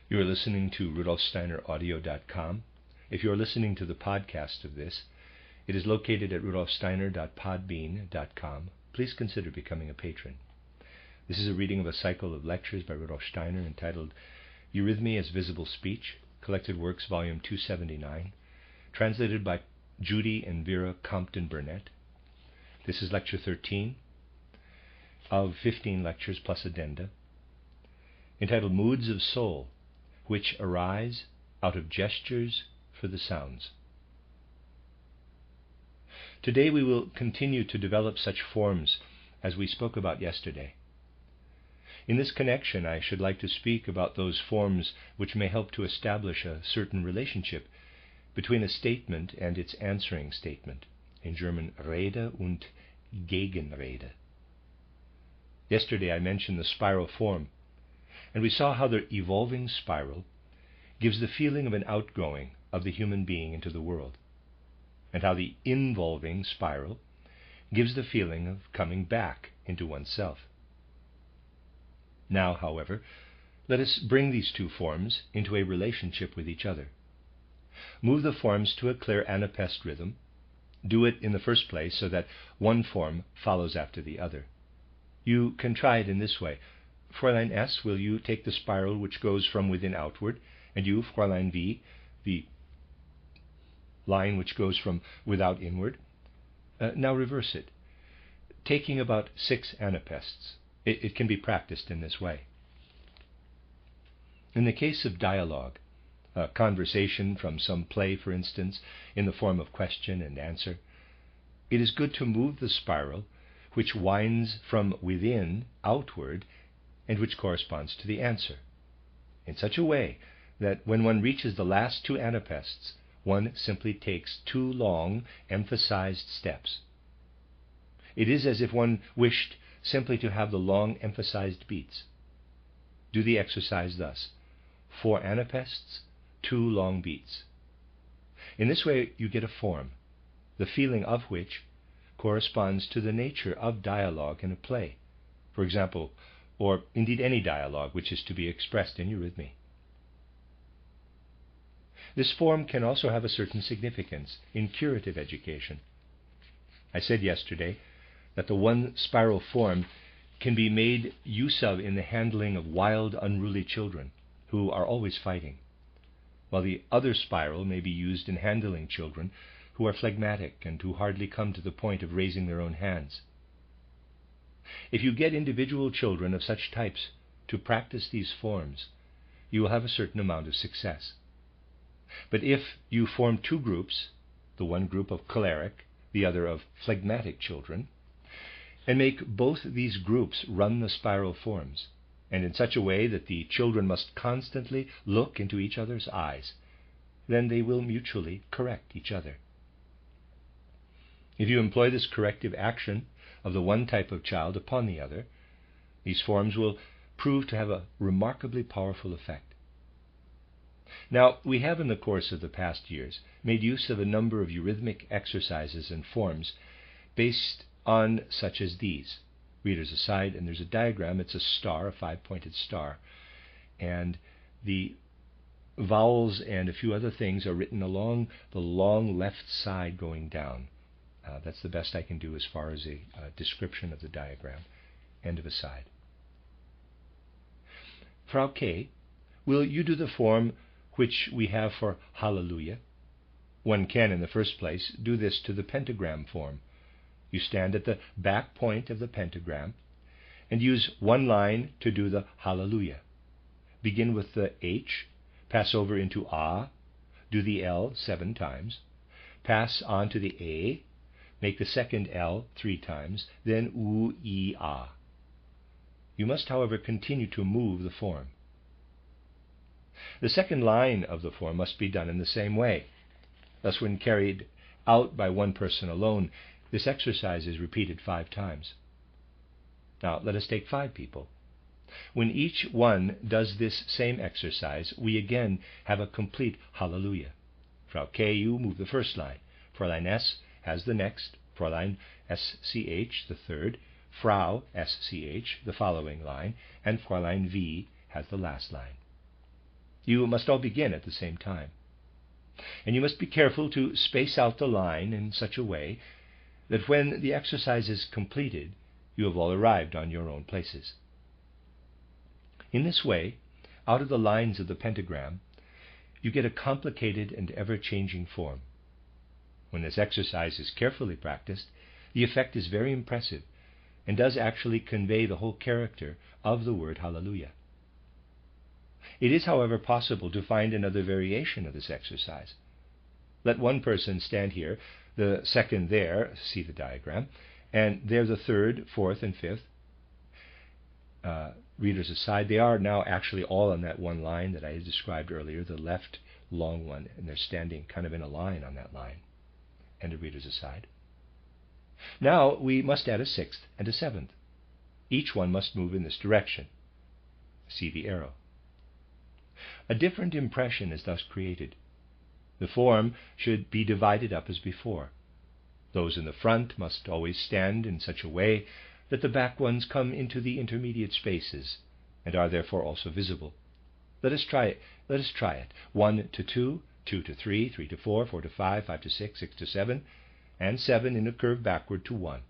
You are listening to rudolfsteineraudio.com. If you are listening to the podcast of this, it is located at rudolfsteiner.podbean.com. Please consider becoming a patron. This is a reading of a cycle of lectures by Rudolf Steiner entitled Eurythmy as Visible Speech, Collected Works, Volume 279, translated by Judy and Vera Compton Burnett. This is Lecture 13 of 15 lectures plus addenda, entitled Moods of Soul, which arise out of gestures for the sounds. Today we will continue to develop such forms as we spoke about yesterday. In this connection, I should like to speak about those forms which may help to establish a certain relationship between a statement and its answering statement, in German Rede und Gegenrede. Yesterday I mentioned the spiral form, and we saw how the evolving spiral gives the feeling of an outgoing of the human being into the world, and how the involving spiral gives the feeling of coming back into oneself. Now, however, let us bring these two forms into a relationship with each other. Move the forms to a clear anapest rhythm. Do it in the first place so that one form follows after the other. You can try it in this way. Fräulein S., will you take the spiral which goes from within outward, and you, Fräulein V., the line which goes from without inward. Now reverse it, taking about 6 anapests. It can be practiced in this way. In the case of dialogue, a conversation from some play, for instance, in the form of question and answer, it is good to move the spiral which winds from within outward and which corresponds to the answer, in such a way that when one reaches the last 2 anapests, one simply takes 2 long, emphasized steps. It is as if one wished simply to have the long, emphasized beats. Do the exercise thus: 4 anapests, 2 long beats. In this way you get a form, the feeling of which corresponds to the nature of dialogue in a play, for example, or indeed any dialogue which is to be expressed in eurythmy. This form can also have a certain significance in curative education. I said yesterday that the one spiral form can be made use of in the handling of wild, unruly children who are always fighting, while the other spiral may be used in handling children who are phlegmatic and who hardly come to the point of raising their own hands. If you get individual children of such types to practice these forms, you will have a certain amount of success. But if you form 2 groups, the one group of choleric, the other of phlegmatic children, and make both these groups run the spiral forms, and in such a way that the children must constantly look into each other's eyes, then they will mutually correct each other. If you employ this corrective action of the one type of child upon the other, these forms will prove to have a remarkably powerful effect. Now, we have in the course of the past years made use of a number of eurythmic exercises and forms based on such as these. Readers aside, and there's a diagram. It's a star, a 5-pointed star, and the vowels and a few other things are written along the long left side going down. That's the best I can do as far as a description of the diagram. End of aside. Frau K., will you do the form which we have for Hallelujah? One can, in the first place, do this to the pentagram form. You stand at the back point of the pentagram and use one line to do the Hallelujah. Begin with the H, pass over into A, do the L 7 times, pass on to the A, make the second L 3 times, then U, E, A. You must, however, continue to move the form. The second line of the form must be done in the same way. Thus, when carried out by one person alone, this exercise is repeated 5 times. Now, let us take 5 people. When each one does this same exercise, we again have a complete Hallelujah. Frau K., you move the first line. Fräulein S. has the next. Fräulein SCH, the third. Frau SCH, the following line. And Fräulein V. has the last line. You must all begin at the same time. And you must be careful to space out the line in such a way that when the exercise is completed, you have all arrived on your own places. In this way, out of the lines of the pentagram, you get a complicated and ever-changing form. When this exercise is carefully practiced, the effect is very impressive and does actually convey the whole character of the word Hallelujah. It is, however, possible to find another variation of this exercise. Let one person stand here, the second there, see the diagram, and there the third, fourth, and fifth. Readers aside, they are now actually all on that one line that I had described earlier, the left long one, and they're standing kind of in a line on that line. End of readers aside. Now we must add a sixth and a seventh. Each one must move in this direction. See the arrow. A different impression is thus created. The form should be divided up as before. Those in the front must always stand in such a way that the back ones come into the intermediate spaces and are therefore also visible. Let us try it. 1 to 2, 2 to 3, 3 to 4, 4 to 5, 5 to 6, 6 to 7, and 7 in a curve backward to 1,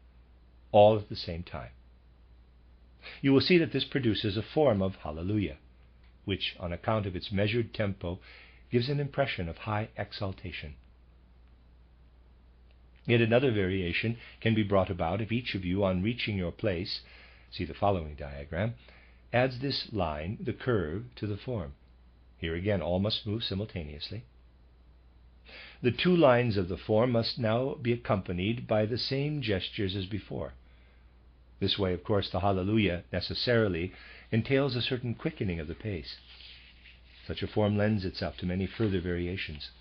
all at the same time. You will see that this produces a form of Hallelujah, which, on account of its measured tempo, gives an impression of high exaltation. Yet another variation can be brought about if each of you, on reaching your place, see the following diagram, adds this line, the curve, to the form. Here again all must move simultaneously. The two lines of the form must now be accompanied by the same gestures as before. This way, of course, the Hallelujah necessarily entails a certain quickening of the pace. Such a form lends itself to many further variations.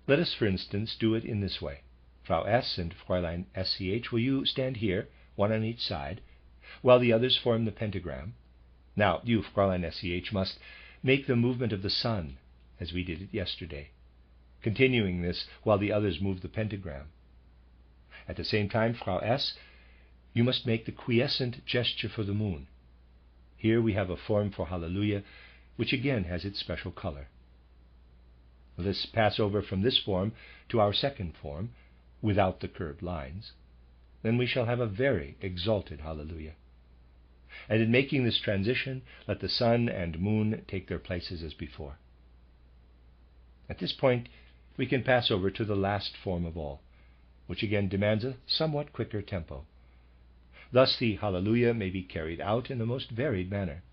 Let us, for instance, do it in this way. Frau S. and Fräulein SCH, will you stand here, one on each side, while the others form the pentagram? Now, you, Fräulein SCH, must make the movement of the sun, as we did it yesterday, continuing this while the others move the pentagram. At the same time, Frau S., you must make the quiescent gesture for the moon. Here we have a form for Hallelujah, which again has its special color. Let us pass over from this form to our second form, without the curved lines. Then we shall have a very exalted Hallelujah. And in making this transition, let the sun and moon take their places as before. At this point, we can pass over to the last form of all, which again demands a somewhat quicker tempo. Thus the Hallelujah may be carried out in the most varied manner.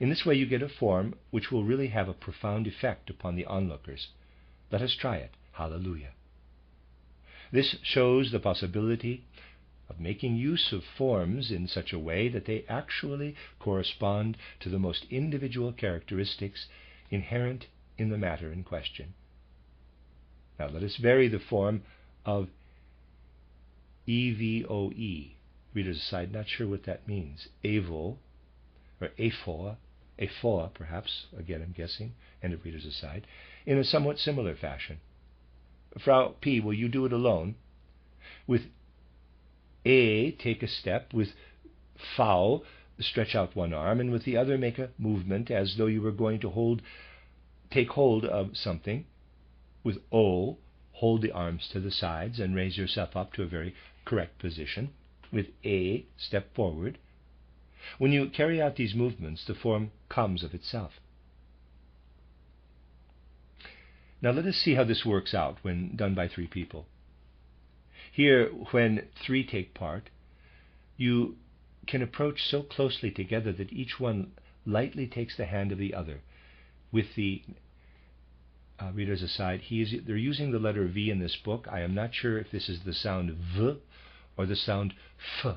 In this way you get a form which will really have a profound effect upon the onlookers. Let us try it. Hallelujah. This shows the possibility of making use of forms in such a way that they actually correspond to the most individual characteristics inherent in the matter in question. Now let us vary the form of EVOE. Readers aside, not sure what that means. Evo, or aphoa perhaps, again I'm guessing, and of readers aside, in a somewhat similar fashion. Frau P., will you do it alone? With A, take a step. With V, stretch out one arm, and with the other make a movement as though you were going to take hold of something. With O, hold the arms to the sides and raise yourself up to a very correct position. With A, step forward. When you carry out these movements, the form comes of itself. Now let us see how this works out when done by three people. Here, when three take part, you can approach so closely together that each one lightly takes the hand of the other. With the readers aside, they're using the letter V in this book. I am not sure if this is the sound V or the sound F.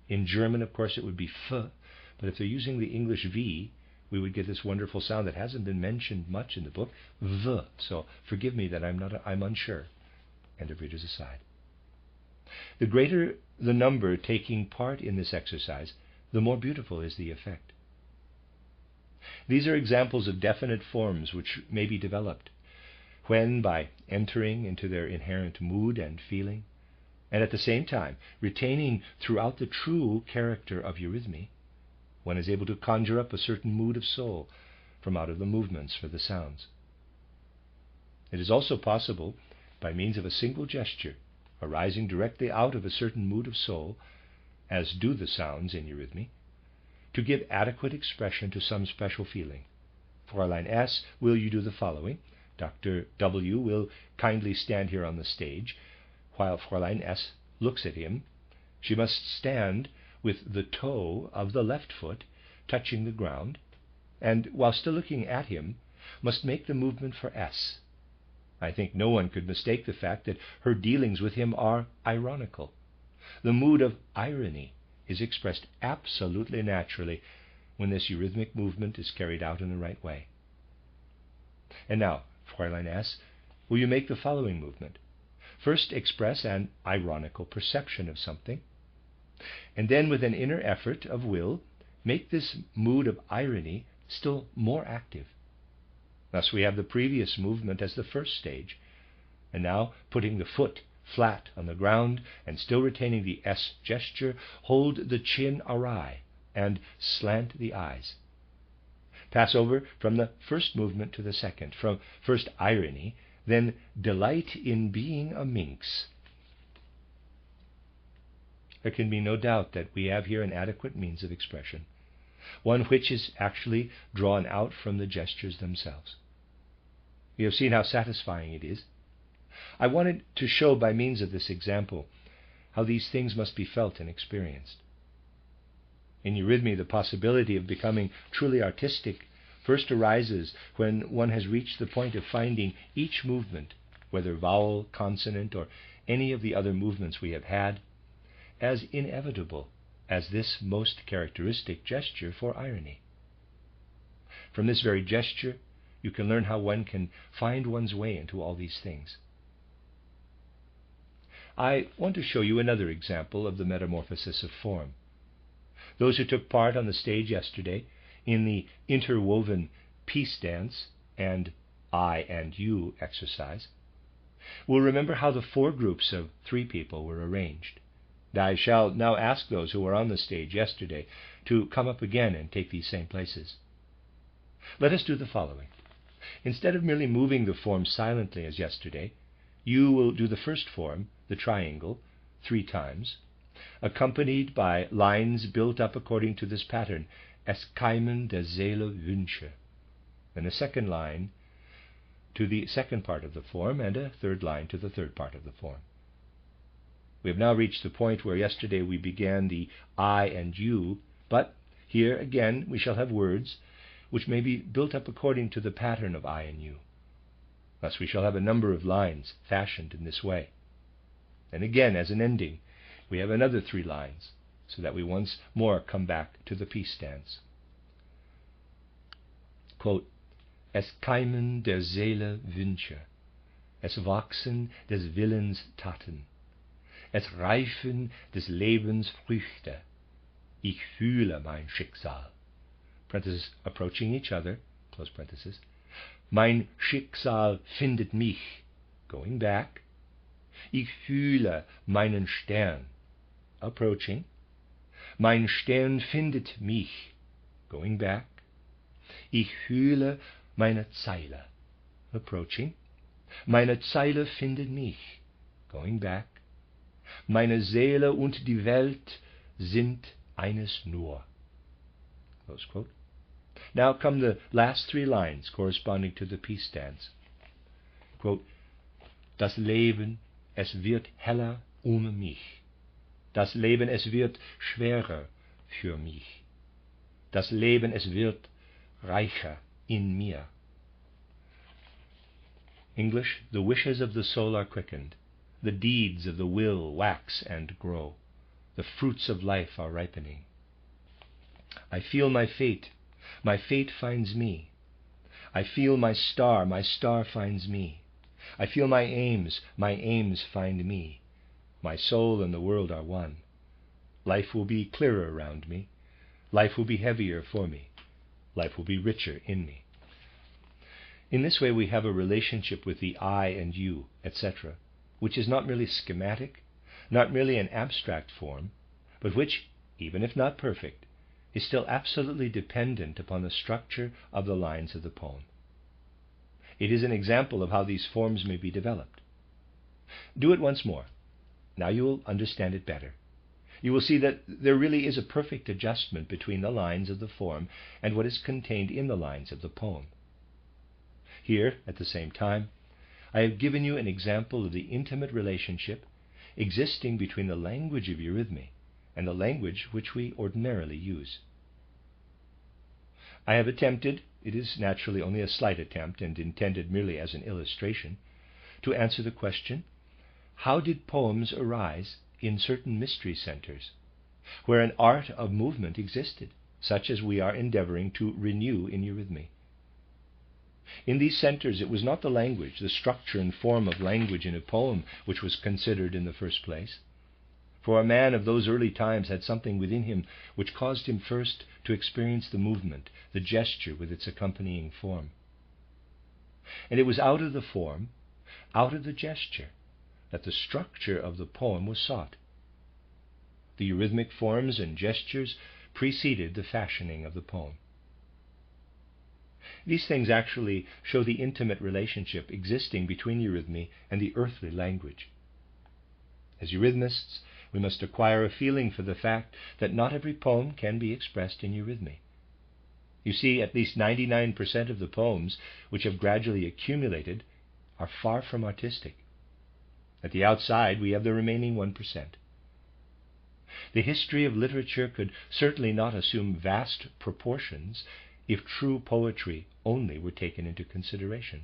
In German, of course, it would be F, but if they're using the English V, we would get this wonderful sound that hasn't been mentioned much in the book, V. So forgive me that I'm unsure. End of readers aside. The greater the number taking part in this exercise, the more beautiful is the effect. These are examples of definite forms which may be developed when, by entering into their inherent mood and feeling, and at the same time retaining throughout the true character of eurythmy, One is able to conjure up a certain mood of soul from out of the movements for the sounds. It is also possible, by means of a single gesture, arising directly out of a certain mood of soul, as do the sounds in eurythmy, to give adequate expression to some special feeling. Fräulein S., will you do the following? Dr. W. will kindly stand here on the stage. While Fräulein S. looks at him, she must stand with the toe of the left foot touching the ground, and while still looking at him, must make the movement for S. I think no one could mistake the fact that her dealings with him are ironical. The mood of irony is expressed absolutely naturally when this eurythmic movement is carried out in the right way. And now, Fräulein S., will you make the following movement? First express an ironical perception of something, and then with an inner effort of will, make this mood of irony still more active. Thus we have the previous movement as the first stage, and now putting the foot flat on the ground and still retaining the S gesture, hold the chin awry and slant the eyes. Pass over from the first movement to the second, from first irony, then delight in being a minx. There can be no doubt that we have here an adequate means of expression, one which is actually drawn out from the gestures themselves. We have seen how satisfying it is. I wanted to show by means of this example how these things must be felt and experienced. In eurythmy, the possibility of becoming truly artistic first arises when one has reached the point of finding each movement, whether vowel, consonant, or any of the other movements we have had, as inevitable as this most characteristic gesture for irony. From this very gesture, you can learn how one can find one's way into all these things. I want to show you another example of the metamorphosis of form. Those who took part on the stage yesterday in the interwoven peace dance and I and you exercise will remember how the 4 groups of 3 people were arranged. I shall now ask those who were on the stage yesterday to come up again and take these same places. Let us do the following. Instead of merely moving the form silently as yesterday, you will do the first form, the triangle, 3 times, accompanied by lines built up according to this pattern, Es keimen der Seele Wünsche, then a second line to the second part of the form, and a third line to the third part of the form. We have now reached the point where yesterday we began the I and you, but here again we shall have words which may be built up according to the pattern of I and you. Thus we shall have a number of lines fashioned in this way. Then again, as an ending, we have another 3 lines, so that we once more come back to the peace dance. Quote, Es keimen der Seele Wünsche, es wachsen des Willens Taten, es reifen des Lebens Früchte, ich fühle mein Schicksal. Parenthesis approaching each other, close parenthesis. Mein Schicksal findet mich, going back. Ich fühle meinen Stern, approaching. Mein Stern findet mich, going back. Ich fühle meine Zeile, approaching. Meine Zeile findet mich, going back. Meine Seele und die Welt sind eines nur. Close quote. Now come the last 3 lines corresponding to the peace dance. Quote, Das Leben, es wird heller mich. Das Leben, es wird schwerer für mich. Das Leben, es wird reicher in mir. English, the wishes of the soul are quickened. The deeds of the will wax and grow. The fruits of life are ripening. I feel my fate finds me. I feel my star finds me. I feel my aims find me. My soul and the world are one. Life will be clearer around me. Life will be heavier for me. Life will be richer in me. In this way we have a relationship with the I and you, etc., which is not merely schematic, not merely an abstract form, but which, even if not perfect, is still absolutely dependent upon the structure of the lines of the poem. It is an example of how these forms may be developed. Do it once more. Now you will understand it better. You will see that there really is a perfect adjustment between the lines of the form and what is contained in the lines of the poem. Here, at the same time, I have given you an example of the intimate relationship existing between the language of eurythmy and the language which we ordinarily use. I have attempted, it is naturally only a slight attempt and intended merely as an illustration, to answer the question, how did poems arise in certain mystery centers, where an art of movement existed, such as we are endeavoring to renew in eurythmy? In these centers it was not the language, the structure and form of language in a poem which was considered in the first place. For a man of those early times had something within him which caused him first to experience the movement, the gesture with its accompanying form. And it was out of the form, out of the gesture, that the structure of the poem was sought. The eurythmic forms and gestures preceded the fashioning of the poem. These things actually show the intimate relationship existing between eurythmy and the earthly language. As eurythmists, we must acquire a feeling for the fact that not every poem can be expressed in eurythmy. You see, at least 99% of the poems which have gradually accumulated are far from artistic. At the outside, we have the remaining 1%. The history of literature could certainly not assume vast proportions if true poetry only were taken into consideration.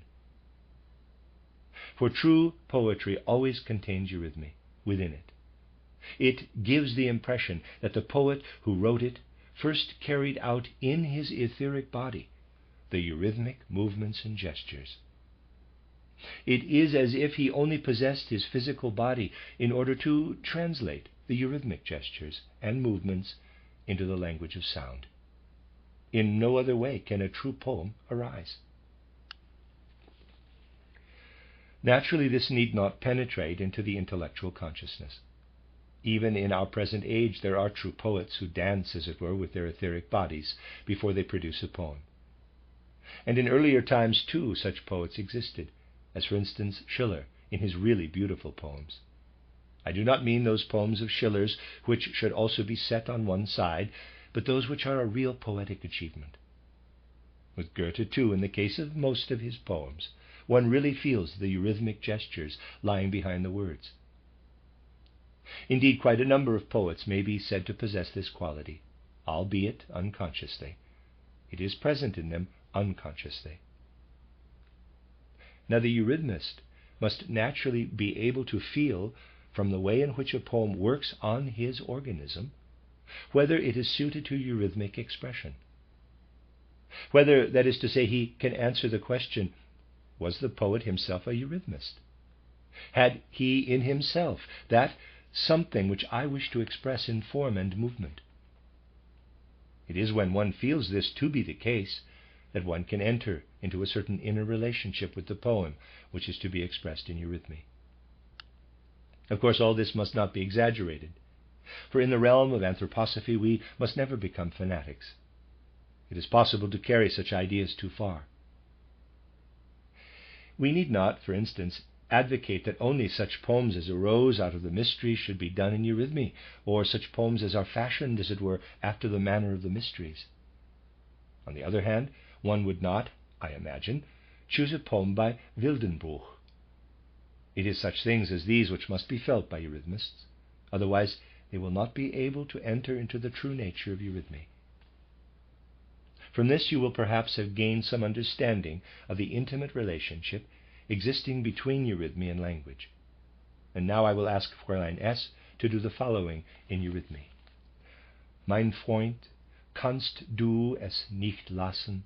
For true poetry always contains eurythmy within it. It gives the impression that the poet who wrote it first carried out in his etheric body the eurythmic movements and gestures. It is as if he only possessed his physical body in order to translate the eurythmic gestures and movements into the language of sound. In no other way can a true poem arise. Naturally, this need not penetrate into the intellectual consciousness. Even in our present age, there are true poets who dance, as it were, with their etheric bodies before they produce a poem. And in earlier times, too, such poets existed, as for instance Schiller in his really beautiful poems. I do not mean those poems of Schiller's which should also be set on one side, but those which are a real poetic achievement. With Goethe, too, in the case of most of his poems, one really feels the eurythmic gestures lying behind the words. Indeed, quite a number of poets may be said to possess this quality, albeit unconsciously. It is present in them unconsciously. Now, the eurythmist must naturally be able to feel, from the way in which a poem works on his organism, whether it is suited to eurythmic expression. Whether, that is to say, he can answer the question, was the poet himself a eurythmist? Had he in himself that something which I wish to express in form and movement? It is when one feels this to be the case that one can enter into a certain inner relationship with the poem which is to be expressed in eurythmy. Of course, all this must not be exaggerated, for in the realm of anthroposophy we must never become fanatics. It is possible to carry such ideas too far. We need not, for instance, advocate that only such poems as arose out of the mysteries should be done in eurythmy, or such poems as are fashioned, as it were, after the manner of the mysteries. On the other hand, one would not, I imagine, choose a poem by Wildenbruch. It is such things as these which must be felt by eurythmists, otherwise they will not be able to enter into the true nature of eurythmy. From this you will perhaps have gained some understanding of the intimate relationship existing between eurythmy and language. And now I will ask Fräulein S. to do the following in eurythmy. Mein Freund, kannst du es nicht lassen,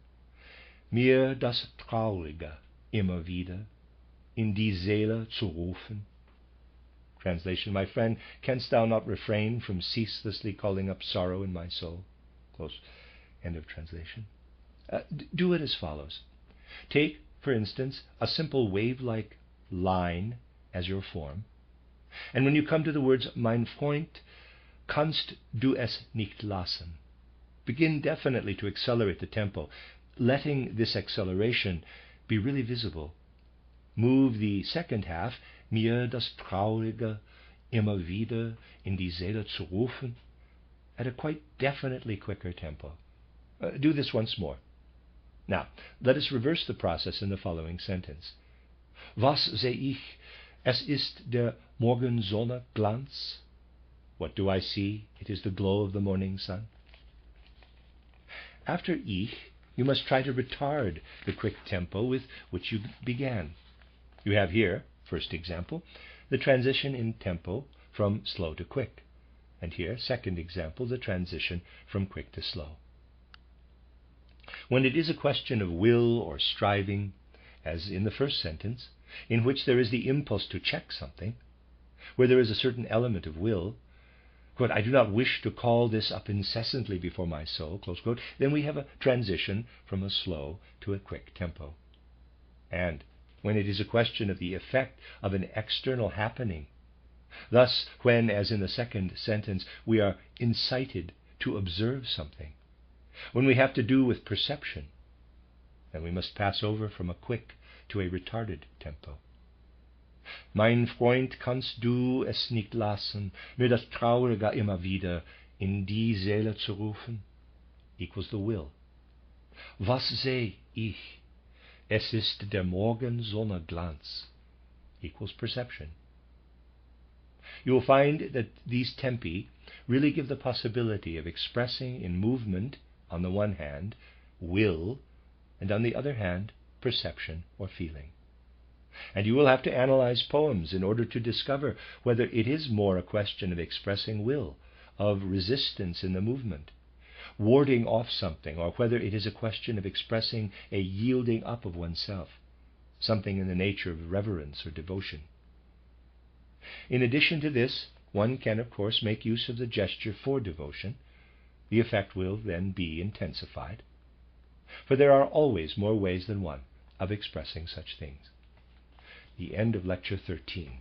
mir das Traurige immer wieder in die Seele zu rufen? Translation, my friend, canst thou not refrain from ceaselessly calling up sorrow in my soul? Close. End of translation. Do it as follows. Take, for instance, a simple wave-like line as your form, and when you come to the words, Mein Freund, kannst du es nicht lassen, Begin definitely to accelerate the tempo, letting this acceleration be really visible. Move the second half, mir das Traurige immer wieder in die Seele zu rufen, at a quite definitely quicker tempo. Do this once more. Now, let us reverse the process in the following sentence. Was seh ich? Es ist der Morgensonne Glanz. What do I see? It is the glow of the morning sun. After ich, you must try to retard the quick tempo with which you began. You have here, first example, the transition in tempo from slow to quick. And here, second example, the transition from quick to slow. When it is a question of will or striving, as in the first sentence, in which there is the impulse to check something, where there is a certain element of will, quote, I do not wish to call this up incessantly before my soul, close quote, then we have a transition from a slow to a quick tempo. And when it is a question of the effect of an external happening, thus when, as in the second sentence, we are incited to observe something, when we have to do with perception, then we must pass over from a quick to a retarded tempo. Mein Freund, kannst du es nicht lassen, mir das Traurige immer wieder in die Seele zu rufen, equals the will. Was seh ich? Es ist der Morgensonne Glanz, equals perception. You will find that these tempi really give the possibility of expressing in movement, on the one hand, will, and on the other hand, perception or feeling. And you will have to analyze poems in order to discover whether it is more a question of expressing will, of resistance in the movement, warding off something, or whether it is a question of expressing a yielding up of oneself, something in the nature of reverence or devotion. In addition to this, one can, of course, make use of the gesture for devotion. The effect will then be intensified. For there are always more ways than one of expressing such things. The end of Lecture 13.